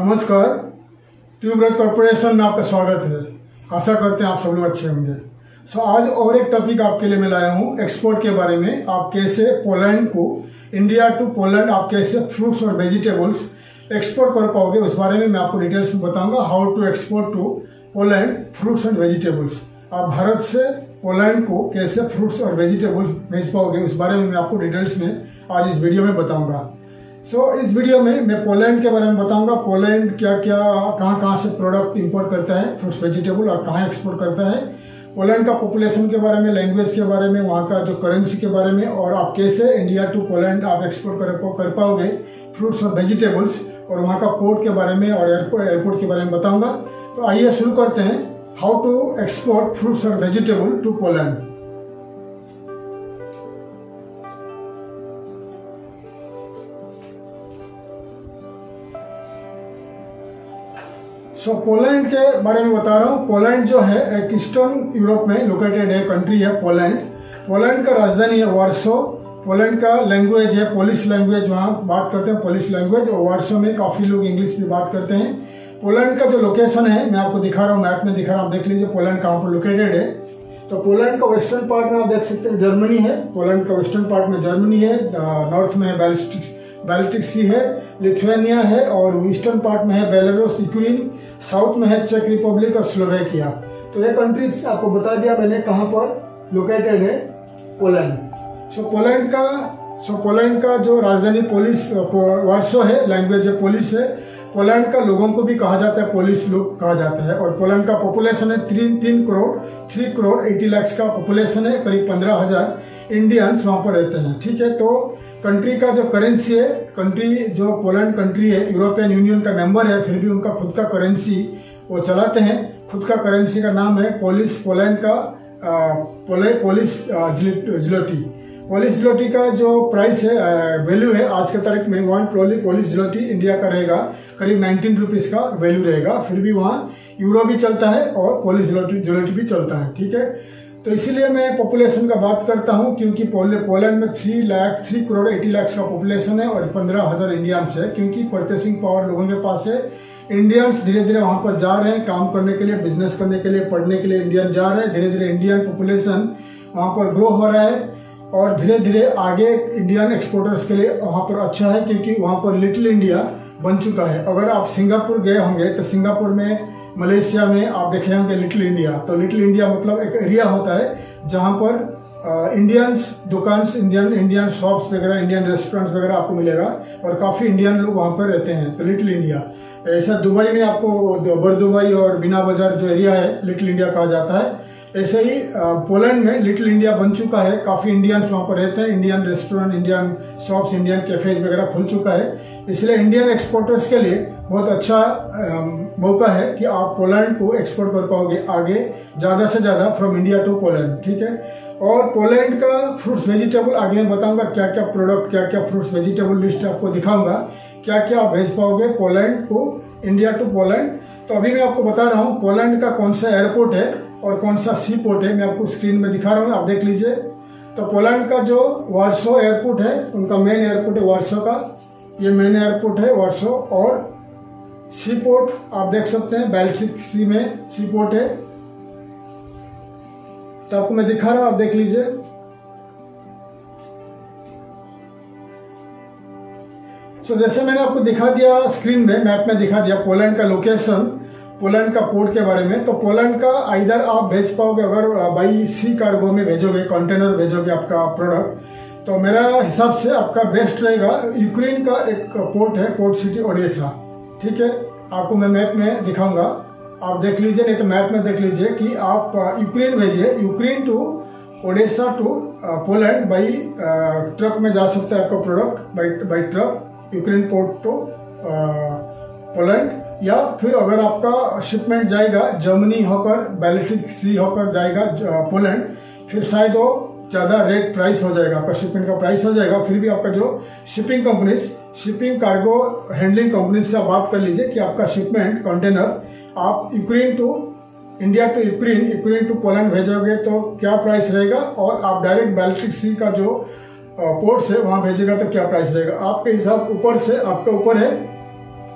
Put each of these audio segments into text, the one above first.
नमस्कार, ट्यूबरथ कॉर्पोरेशन में आपका स्वागत है। आशा करते हैं आप सब लोग अच्छे होंगे। आज और एक टॉपिक आपके लिए मैं लाया हूँ एक्सपोर्ट के बारे में। आप कैसे पोलैंड को, इंडिया टू पोलैंड आप कैसे फ्रूट्स और वेजिटेबल्स एक्सपोर्ट कर पाओगे, उस बारे में मैं आपको डिटेल्स में बताऊंगा। How to export to Poland fruits and vegetables. आप भारत से पोलैंड को कैसे फ्रूट्स और वेजिटेबल्स भेज पाओगे, उस बारे में मैं आपको डिटेल्स में आज इस वीडियो में बताऊंगा। इस वीडियो में मैं पोलैंड के बारे में बताऊंगा। पोलैंड क्या क्या कहाँ से प्रोडक्ट इंपोर्ट करता है, फ्रूट्स वेजिटेबल, और कहाँ एक्सपोर्ट करता है। पोलैंड का पॉपुलेशन के बारे में, लैंग्वेज के बारे में, वहाँ का जो करेंसी के बारे में, और आप कैसे इंडिया टू पोलैंड आप एक्सपोर्ट कर पाओगे फ्रूट्स और वेजिटेबल्स, और वहाँ का पोर्ट के बारे में और एयरपोर्ट के बारे में बताऊंगा। तो आइए शुरू करते हैं। हाउ टू एक्सपोर्ट फ्रूट्स और वेजिटेबल टू पोलैंड। पोलैंड के बारे में बता रहा हूँ। पोलैंड जो है एक ईस्टर्न यूरोप में लोकेटेड है कंट्री है पोलैंड। पोलैंड का राजधानी है वार्सो। पोलैंड का लैंग्वेज है पोलिश लैंग्वेज, वहाँ बात करते हैं पोलिश लैंग्वेज, और वार्सो में काफ़ी लोग इंग्लिश भी बात करते हैं। पोलैंड का जो लोकेशन है मैं आपको दिखा रहा हूँ, मैप में दिखा रहा हूँ, आप देख लीजिए पोलैंड कहाँ पर लोकेटेड है। तो पोलैंड का वेस्टर्न पार्ट में आप देख सकते हैं जर्मनी है। पोलैंड का वेस्टर्न पार्ट में जर्मनी है, नॉर्थ में है बाल्टिक सी है, लिथुआनिया है, और ईस्टर्न पार्ट में है बेलारूस, यूक्रेन, साउथ में है चेक रिपब्लिक और स्लोवेकिया। तो ये कंट्रीज आपको बता दिया मैंने कहाँ पर लोकेटेड है पोलैंड। पोलैंड का जो राजधानी वार्सो है, लैंग्वेज है पोलिश है। पोलैंड का लोगों को भी कहा जाता है पोलिश लोग कहा जाता है। और पोलैंड का पॉपुलेशन है 3 करोड़ 80 लाख का पॉपुलेशन है। करीब 15,000 इंडियंस वहां पर रहते हैं। ठीक है, तो कंट्री का जो करेंसी है, जो पोलैंड कंट्री है यूरोपियन यूनियन का मेंबर है, फिर भी उनका खुद का करेंसी वो चलाते हैं। खुद का करेंसी का नाम है पोलैंड का पोलिश ज़्लोटी। पोलिश ज़्लोटी का जो प्राइस है, वैल्यू है आज के तारीख में, वन पोलिश ज़्लोटी इंडिया का रहेगा करीब 19 रुपीज़ का वैल्यू रहेगा। फिर भी वहाँ यूरो भी चलता है और पोलिश ज़्लोटी भी चलता है। ठीक है, तो इसीलिए मैं पॉपुलेशन का बात करता हूँ, क्योंकि पोलैंड में 3 करोड़ 80 लाख का पॉपुलेशन है और 15,000 इंडियंस है। क्योंकि परचेसिंग पावर लोगों के पास है। इंडियंस धीरे धीरे वहां पर जा रहे हैं काम करने के लिए, बिजनेस करने के लिए, पढ़ने के लिए इंडियन जा रहे हैं। धीरे धीरे इंडियन पॉपुलेशन वहां पर ग्रो हो रहा है और धीरे धीरे आगे इंडियन एक्सपोर्टर्स के लिए वहां पर अच्छा है, क्योंकि वहां पर लिटिल इंडिया बन चुका है। अगर आप सिंगापुर गए होंगे तो सिंगापुर में, मलेशिया में आप देखे होंगे लिटिल इंडिया। तो लिटिल इंडिया मतलब एक एरिया होता है जहां पर इंडियंस दुकान, इंडियन शॉप्स वगैरह, इंडियन रेस्टोरेंट्स वगैरह आपको मिलेगा, और काफी इंडियन लोग वहां पर रहते हैं। तो लिटिल इंडिया, ऐसा दुबई में आपको बरदुबई और बिना बाजार जो एरिया है लिटिल इंडिया कहा जाता है। ऐसे ही पोलैंड में लिटिल इंडिया बन चुका है। काफी इंडियंस वहां पर रहते हैं। Indian restaurant, Indian shops, Indian cafes वगैरह खुल चुका है। इसलिए इंडियन एक्सपोर्टर्स के लिए बहुत अच्छा मौका है कि आप पोलैंड को एक्सपोर्ट कर पाओगे आगे ज्यादा से ज्यादा फ्रॉम इंडिया टू पोलैंड। ठीक है, और पोलैंड का फ्रूट्स वेजिटेबल आगे मैं बताऊंगा क्या क्या प्रोडक्ट, क्या क्या फ्रूट्स वेजिटेबल लिस्ट आपको दिखाऊंगा, क्या क्या आप भेज पाओगे पोलैंड को, इंडिया टू पोलैंड। तो अभी मैं आपको बता रहा हूँ पोलैंड का कौन सा एयरपोर्ट है और कौन सा सी पोर्ट है, मैं आपको स्क्रीन में दिखा रहा हूँ, आप देख लीजिए। तो पोलैंड का जो वार्सो एयरपोर्ट है, उनका मेन एयरपोर्ट है वार्सो का, ये मेन एयरपोर्ट है वार्सो। और सी पोर्ट आप देख सकते हैं, बाल्टिक सी में सी पोर्ट है। तो आपको मैं दिखा रहा हूं, आप देख लीजिए। जैसे मैंने आपको दिखा दिया स्क्रीन में, मैप में दिखा दिया पोलैंड का लोकेशन, पोलैंड का पोर्ट के बारे में। तो पोलैंड का इधर आप भेज पाओगे अगर बाई सी कार्गो में भेजोगे, कंटेनर भेजोगे आपका प्रोडक्ट, तो मेरा हिसाब से आपका बेस्ट रहेगा। यूक्रेन का एक पोर्ट है, पोर्ट सिटी ओडेसा। ठीक है, आपको मैं मैप में दिखाऊंगा, आप देख लीजिए, नहीं तो मैप में देख लीजिए कि आप यूक्रेन भेजिए, Ukraine to Odesa to Poland by truck में जा सकता है आपका product by truck, Ukraine port to Poland. या फिर अगर आपका शिपमेंट जाएगा जर्मनी होकर, बाल्टिक सी होकर जाएगा पोलैंड, फिर शायद वो ज्यादा रेट प्राइस हो जाएगा, आपका शिपमेंट का प्राइस हो जाएगा। फिर भी आपका जो शिपिंग कार्गो हैंडलिंग कंपनी से आप बात कर लीजिए कि आपका शिपमेंट कंटेनर आप Ukraine to India to Ukraine to Poland भेजोगे तो क्या प्राइस रहेगा, और आप डायरेक्ट बाल्टिक सी का जो पोर्ट से वहां भेजेगा तो क्या प्राइस रहेगा। आपके हिसाब ऊपर से आपके ऊपर है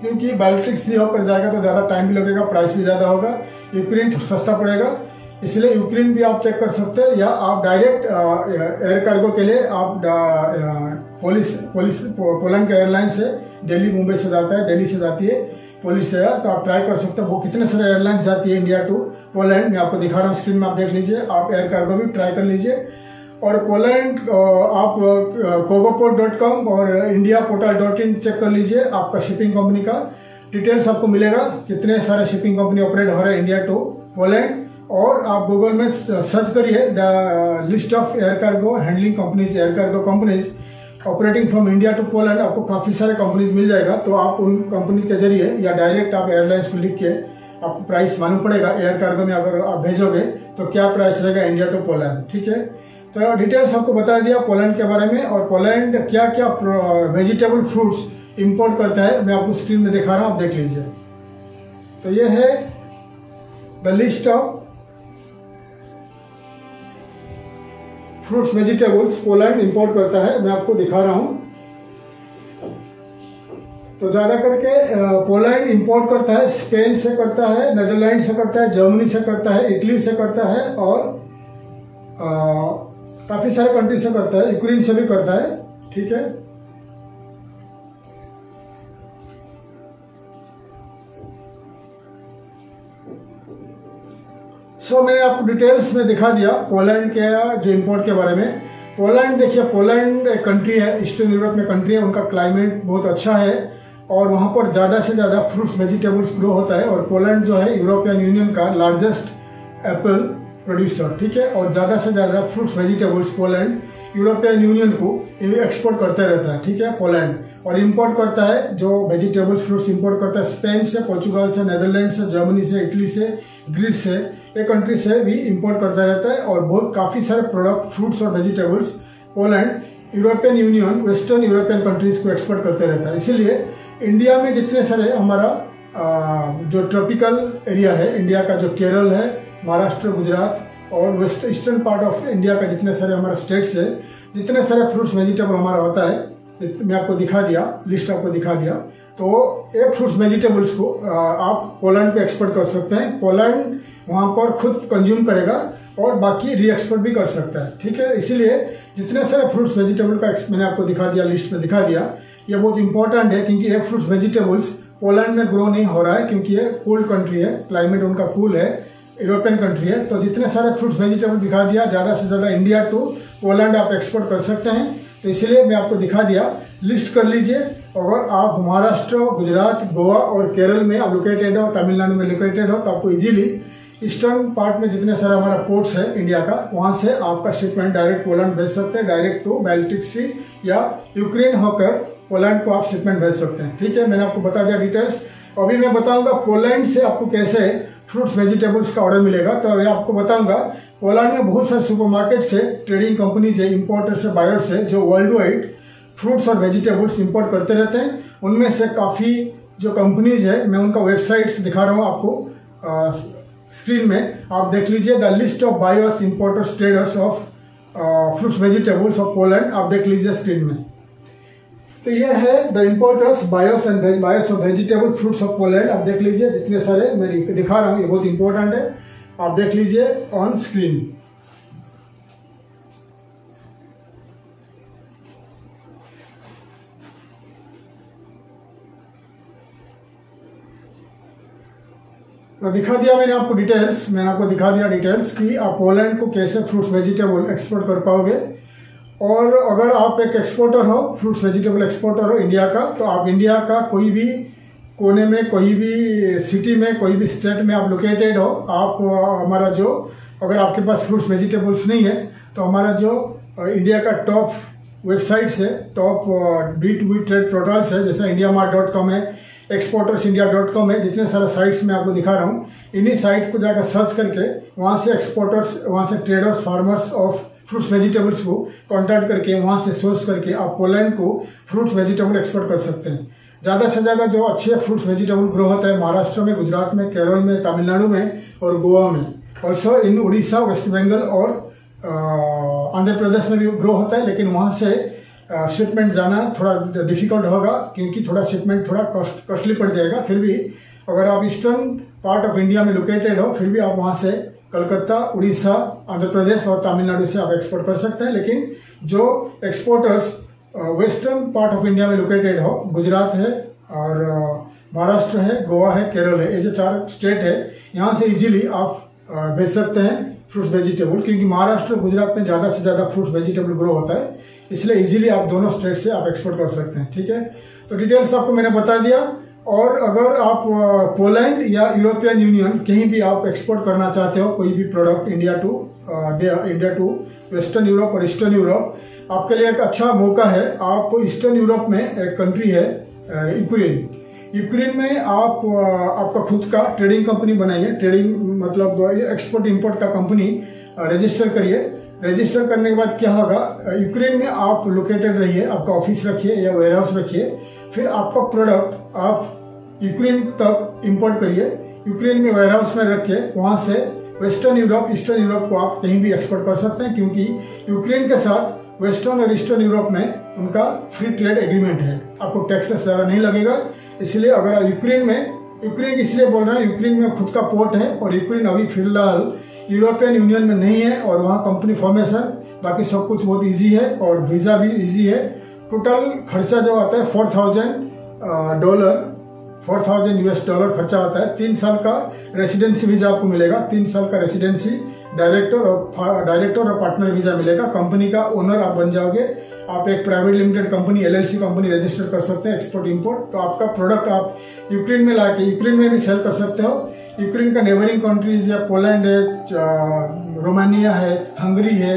क्योंकि बाल्टिक सी होकर जाएगा तो ज़्यादा टाइम भी लगेगा, प्राइस भी ज़्यादा होगा। यूक्रेन सस्ता पड़ेगा, इसलिए यूक्रेन भी आप चेक कर सकते हैं, या आप डायरेक्ट एयर कार्गो के लिए आप पोलैंड का एयरलाइन से दिल्ली मुंबई से जाता है, दिल्ली से जाती है पोलिश से, तो आप ट्राई कर सकते हैं। वो कितने सारे एयरलाइंस जाती है इंडिया टू पोलैंड, मैं आपको दिखा रहा हूँ स्क्रीन में, आप देख लीजिए। आप एयर कार्गो भी ट्राई कर लीजिए। और पोलैंड आप kogoport.com और indiaportal.in चेक कर लीजिए, आपका शिपिंग कंपनी का डिटेल्स आपको मिलेगा, कितने सारे शिपिंग कंपनी ऑपरेट हो रहे हैं इंडिया टू पोलैंड। और आप गूगल में सर्च करिए the list of air cargo handling companies, air cargo companies operating from India to Poland, आपको काफी सारे कंपनीज मिल जाएगा। तो आप उन कंपनी के जरिए या डायरेक्ट आप एयरलाइंस को लिख के आपको प्राइस मालूम पड़ेगा एयर कार्गो में अगर आप भेजोगे तो क्या प्राइस रहेगा इंडिया टू पोलैंड। ठीक है, तो डिटेल्स आपको बता दिया पोलैंड के बारे में। और पोलैंड क्या क्या वेजिटेबल फ्रूट्स इंपोर्ट करता है मैं आपको स्क्रीन में दिखा रहा हूं, आप देख लीजिए। तो ये है the list of fruits vegetables Poland import करता है, मैं आपको दिखा रहा हूं। तो ज्यादा करके पोलैंड इंपोर्ट करता है, स्पेन से करता है, नेदरलैंड से करता है, जर्मनी से करता है, इटली से करता है, और काफी सारे कंट्री से करता है, यूक्रेन से भी करता है। ठीक है, मैंने आपको डिटेल्स में दिखा दिया पोलैंड के जो इंपोर्ट के बारे में। पोलैंड देखिए, पोलैंड एक कंट्री है, ईस्टर्न यूरोप में कंट्री है, उनका क्लाइमेट बहुत अच्छा है और वहां पर ज्यादा से ज्यादा फ्रूट्स वेजिटेबल्स ग्रो होता है। और पोलैंड जो है यूरोपियन यूनियन का लार्जेस्ट एप्पल प्रोड्यूसर। ठीक है, और ज्यादा से ज्यादा fruits vegetables Poland European union को एक्सपोर्ट करते रहता है। ठीक है, पोलैंड और इंपोर्ट करता है जो वेजिटेबल्स फ्रूट्स इंपोर्ट करता है स्पेन से, पोर्चुगल से, नेदरलैंड से, जर्मनी से, इटली से, ग्रीस से, ये कंट्री से भी इंपोर्ट करता रहता है। और बहुत काफी सारे प्रोडक्ट फ्रूट्स और vegetables Poland European union, western European countries को एक्सपोर्ट करते रहता है। इसीलिए इंडिया में जितने सारे हमारा जो ट्रॉपिकल एरिया है इंडिया का, जो केरल है, महाराष्ट्र, गुजरात और west eastern part of India का जितने सारे हमारे स्टेट्स है, जितने सारे फ्रूट्स वेजिटेबल हमारा होता है, मैं आपको दिखा दिया, लिस्ट आपको दिखा दिया। तो ये फ्रूट्स वेजिटेबल्स को आप पोलैंड पे एक्सपोर्ट कर सकते हैं। पोलैंड वहां पर खुद कंज्यूम करेगा और बाकी री एक्सपोर्ट भी कर सकता है। ठीक है, इसीलिए जितने सारे फ्रूट्स वेजिटेबल का मैंने आपको दिखा दिया, लिस्ट में दिखा दिया, ये बहुत इंपॉर्टेंट है क्योंकि ये फ्रूट्स वेजिटेबल्स पोलैंड में ग्रो नहीं हो रहा है क्योंकि ये कोल्ड कंट्री है, क्लाइमेट उनका कूल है, यूरोपियन कंट्री है। तो जितने सारे फ्रूट्स वेजिटेबल दिखा दिया, ज्यादा से ज्यादा इंडिया टू पोलैंड आप एक्सपोर्ट कर सकते हैं। तो इसलिए मैं आपको दिखा दिया, लिस्ट कर लीजिए। अगर आप महाराष्ट्र, गुजरात, गोवा और केरल में आप लोकेटेड हो, तमिलनाडु में लोकेटेड हो, तो आपको इजीली ईस्टर्न पार्ट में जितने सारे हमारा पोर्ट्स है इंडिया का, वहां से आपका शिपमेंट डायरेक्ट पोलैंड भेज सकते हैं, डायरेक्ट टू बाल्टिक सी या यूक्रेन होकर पोलैंड को आप शिपमेंट भेज सकते हैं। ठीक है, मैंने आपको बता दिया डिटेल्स। अभी मैं बताऊंगा पोलैंड से आपको कैसे फ्रूट्स वेजिटेबल्स का ऑर्डर मिलेगा। तो अभी आपको बताऊंगा, पोलैंड में बहुत सारे सुपरमार्केट से, ट्रेडिंग कंपनीज है, इंपोर्टर से, बायर से, जो वर्ल्ड वाइड फ्रूट्स और वेजिटेबल्स इंपोर्ट करते रहते हैं। उनमें से काफी जो कंपनीज है, मैं उनका वेबसाइट्स दिखा रहा हूँ आपको स्क्रीन में, आप देख लीजिए। The list of buyers, importers, traders of fruits vegetables of Poland, आप देख लीजिए स्क्रीन में। तो ये है the importers, buyers and buyers of vegetable fruits of Poland, आप देख लीजिए। जितने सारे मैं दिखा रहा हूँ ये बहुत इंपॉर्टेंट है, आप देख लीजिए ऑन स्क्रीन। तो दिखा दिया मैंने आपको डिटेल्स, मैंने आपको दिखा दिया डिटेल्स कि आप पोलैंड को कैसे फ्रूट्स वेजिटेबल एक्सपोर्ट कर पाओगे। और अगर आप एक एक्सपोर्टर हो, फ्रूट्स वेजिटेबल एक्सपोर्टर हो इंडिया का, तो आप इंडिया का कोई भी कोने में, कोई भी सिटी में, कोई भी स्टेट में आप लोकेटेड हो, आप हमारा जो, अगर आपके पास फ्रूट्स वेजिटेबल्स नहीं है तो हमारा जो इंडिया का टॉप वेबसाइट्स है, टॉप B2B ट्रेड पोर्टल्स है, जैसे indiamart.com है, exportersindia.com है, जितने सारे साइट्स मैं आपको दिखा रहा हूँ, इन्हीं साइट को जाकर सर्च करके वहां से एक्सपोर्टर्स, वहां से traders, farmers of fruits vegetables को कांटेक्ट करके वहां से सोर्स करके आप पोलैंड को फ्रूट्स वेजिटेबल एक्सपोर्ट कर सकते हैं। ज्यादा से ज्यादा जो अच्छे फ्रूट्स वेजिटेबल ग्रो होता है महाराष्ट्र में, गुजरात में, केरल में, तमिलनाडु में और गोवा में, ऑल्सो इन उड़ीसा, वेस्ट बंगाल और आंध्र प्रदेश में भी ग्रो होता है। लेकिन वहां से शिपमेंट जाना थोड़ा डिफिकल्ट होगा, क्योंकि थोड़ा शिपमेंट थोड़ा कॉस्टली पड़ जाएगा। फिर भी अगर आप ईस्टर्न पार्ट ऑफ इंडिया में लोकेटेड हो, फिर भी आप वहाँ से कलकत्ता, उड़ीसा, आंध्र प्रदेश और तमिलनाडु से आप एक्सपोर्ट कर सकते हैं। लेकिन जो exporters western part of India में लोकेटेड हो, गुजरात है और महाराष्ट्र है, गोवा है, केरल है, ये जो 4 स्टेट है, यहाँ से इजीली आप बेच सकते हैं फ्रूट्स वेजिटेबल, क्योंकि महाराष्ट्र गुजरात में ज़्यादा से ज़्यादा फ्रूट्स वेजिटेबल ग्रो होता है, इसलिए इजीली आप दोनों स्टेट से आप एक्सपोर्ट कर सकते हैं। ठीक है, तो डिटेल्स आपको मैंने बता दिया। और अगर आप पोलैंड या यूरोपियन यूनियन कहीं भी आप एक्सपोर्ट करना चाहते हो कोई भी product India to western Europe और ईस्टर्न यूरोप, आपके लिए एक अच्छा मौका है। आप ईस्टर्न यूरोप में एक कंट्री है यूक्रेन में आप आपका खुद का ट्रेडिंग कंपनी बनाइए। ट्रेडिंग मतलब एक्सपोर्ट इंपोर्ट का कंपनी रजिस्टर करिए। रजिस्टर करने के बाद क्या होगा, यूक्रेन में आप लोकेटेड रहिए, आपका ऑफिस रखिए या वेयर हाउस रखिए, फिर आपका प्रोडक्ट आप यूक्रेन तक इंपोर्ट करिए, यूक्रेन में वेयर हाउस में रख के वहां से वेस्टर्न यूरोप, ईस्टर्न यूरोप को आप कहीं भी एक्सपोर्ट कर सकते हैं, क्योंकि यूक्रेन के साथ वेस्टर्न और ईस्टर्न यूरोप में उनका फ्री ट्रेड एग्रीमेंट है, आपको टैक्सेस ज्यादा नहीं लगेगा। इसलिए अगर यूक्रेन इसलिए बोल रहे हैं, यूक्रेन में खुद का पोर्ट है और यूक्रेन अभी फिलहाल यूरोपियन यूनियन में नहीं है, और वहाँ कंपनी फॉर्मेशन बाकी सब कुछ बहुत इजी है और वीजा भी इजी है। टोटल खर्चा जो आता है $4,000 खर्चा आता है। 3 साल का रेसिडेंसी वीजा आपको मिलेगा, 3 साल का रेसिडेंसी, डायरेक्टर और पार्टनर वीजा मिलेगा। कंपनी का ओनर आप बन जाओगे, आप एक private limited company LLC company register कर सकते हैं एक्सपोर्ट इंपोर्ट। तो आपका प्रोडक्ट आप यूक्रेन में लाके यूक्रेन में भी सेल कर सकते हो। यूक्रेन का नेबरिंग कंट्रीज या पोलैंड है, रोमानिया है, हंगरी है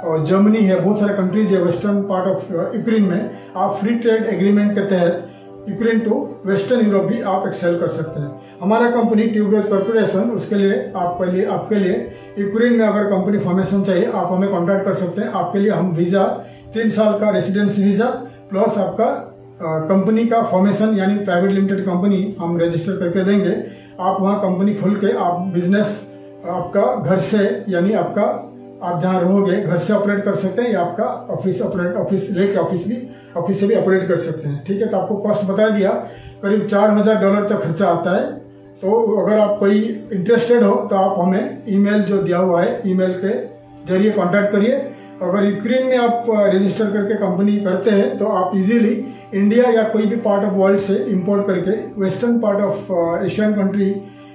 और जर्मनी है, बहुत सारे कंट्रीज है वेस्टर्न पार्ट ऑफ यूक्रेन में। आप फ्री ट्रेड एग्रीमेंट के तहत यूक्रेन टू वेस्टर्न यूरोप भी आप एक्सेल कर सकते हैं। हमारा कंपनी ट्यूबरोज कॉर्पोरेशन, उसके लिए आपके लिए यूक्रेन में अगर कंपनी फॉर्मेशन चाहिए आप हमें कॉन्टैक्ट कर सकते हैं। आपके लिए हम वीजा 3 साल का रेसिडेंसी वीजा प्लस आपका कंपनी का फॉर्मेशन यानी प्राइवेट लिमिटेड कंपनी हम रजिस्टर करके देंगे। आप वहाँ कंपनी खोल के आप बिजनेस आपका घर से यानी आपका आप जहाँ रहोगे घर से ऑपरेट कर सकते हैं, या आपका ऑफिस से भी ऑपरेट कर सकते हैं। ठीक है, तो आपको कॉस्ट बता दिया, करीब $4,000 तक खर्चा आता है। तो अगर आप कोई इंटरेस्टेड हो तो आप हमें ईमेल जो दिया हुआ है, ईमेल के जरिए कांटेक्ट करिए। अगर यूक्रेन में आप रजिस्टर करके कंपनी करते हैं तो आप इजीली इंडिया या कोई भी पार्ट ऑफ वर्ल्ड से इंपोर्ट करके western part of Asian country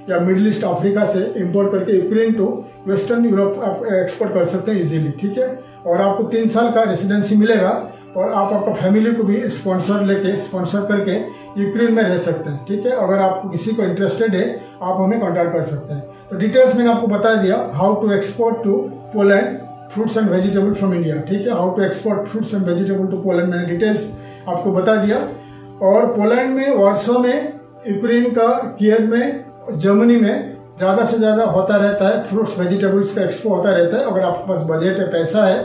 या मिडिल ईस्ट अफ्रीका से इंपोर्ट करके यूक्रेन टू वेस्टर्न यूरोप आप एक्सपोर्ट कर सकते हैं इजीली। ठीक है, और आपको 3 साल का रेसिडेंसी मिलेगा और आप आपका फैमिली को भी स्पॉन्सर करके यूक्रेन में रह सकते हैं। ठीक है, अगर आप किसी को इंटरेस्टेड है आप हमें कॉन्टैक्ट कर सकते हैं। तो डिटेल्स मैंने आपको बता दिया, how to export to Poland fruits and vegetable from India. ठीक है, how to export fruits and vegetable to Poland, मैंने डिटेल्स आपको बता दिया। और पोलैंड में, वार्सो में, यूक्रेन का किएव में, जर्मनी में ज्यादा से ज्यादा होता रहता है फ्रूट्स वेजिटेबल्स का एक्सपो होता रहता है। अगर आपके पास बजट है, पैसा है,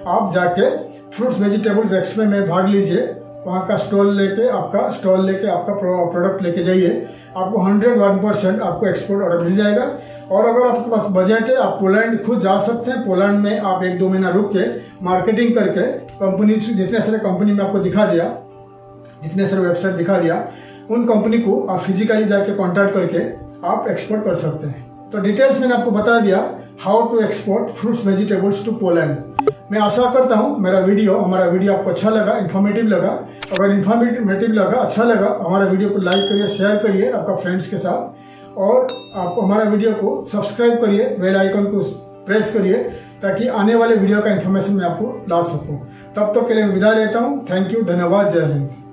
आप जाके फ्रूट्स वेजिटेबल्स एक्सपो में भाग लीजिए। वहाँ का स्टॉल लेके आपका प्रोडक्ट लेके जाइए, आपको 101% आपको एक्सपोर्ट ऑर्डर मिल जाएगा। और अगर आपके पास बजट है, आप पोलैंड खुद जा सकते हैं। पोलैंड में आप 1-2 महीना रुक के मार्केटिंग करके कंपनी, जितने सारे कंपनी में आपको दिखा दिया, जितने सारे वेबसाइट दिखा दिया, उन कंपनी को आप फिजिकली जाके कॉन्टैक्ट करके आप एक्सपोर्ट कर सकते हैं। तो डिटेल्स मैंने आपको बता दिया, how to export fruits vegetables to Poland. मैं आशा करता हूं हमारा वीडियो आपको अच्छा लगा, इन्फॉर्मेटिव लगा। अगर इन्फॉर्मेटिव लगा, अच्छा लगा, हमारा वीडियो को लाइक करिए, शेयर करिए आपका फ्रेंड्स के साथ, और आप हमारा वीडियो को सब्सक्राइब करिए, बेल आइकन को प्रेस करिए, ताकि आने वाले वीडियो का इन्फॉर्मेशन मैं आपको ला सकूं। तब तक के लिए विदा लेता हूं। थैंक यू, धन्यवाद, जय हिंद।